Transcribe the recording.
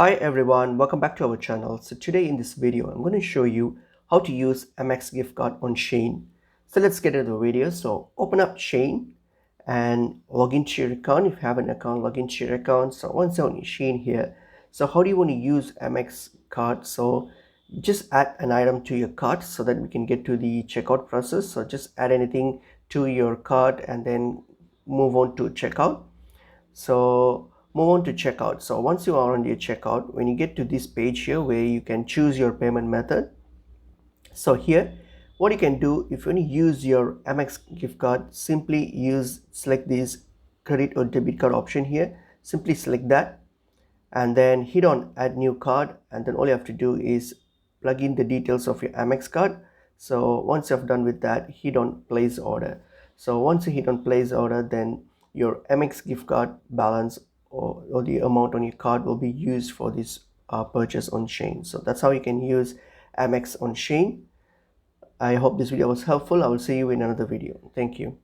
Hi everyone, welcome back to our channel. So today in this video, I'm going to show you how to use Amex gift card on Shein. So let's get into the video. So open up Shein and log into your account. If you have an account, log into your account. So once you're on Shein here, so how do you want to use Amex card? So just add an item to your cart so that we can get to the checkout process. So just add anything to your cart and then move on to checkout. So move on to checkout. So once you are on your checkout, when you get to this page here where you can choose your payment method, so here what you can do, if you want to use your Amex gift card, simply select this credit or debit card option here. Simply select that and then hit on add new card, and then all you have to do is plug in the details of your Amex card. So once you've done with that, hit on place order. So once you hit on place order, then your Amex gift card balance or the amount on your card will be used for this purchase on Shein. So that's how you can use Amex on Shein. I hope this video was helpful. I will see you in another video. Thank you.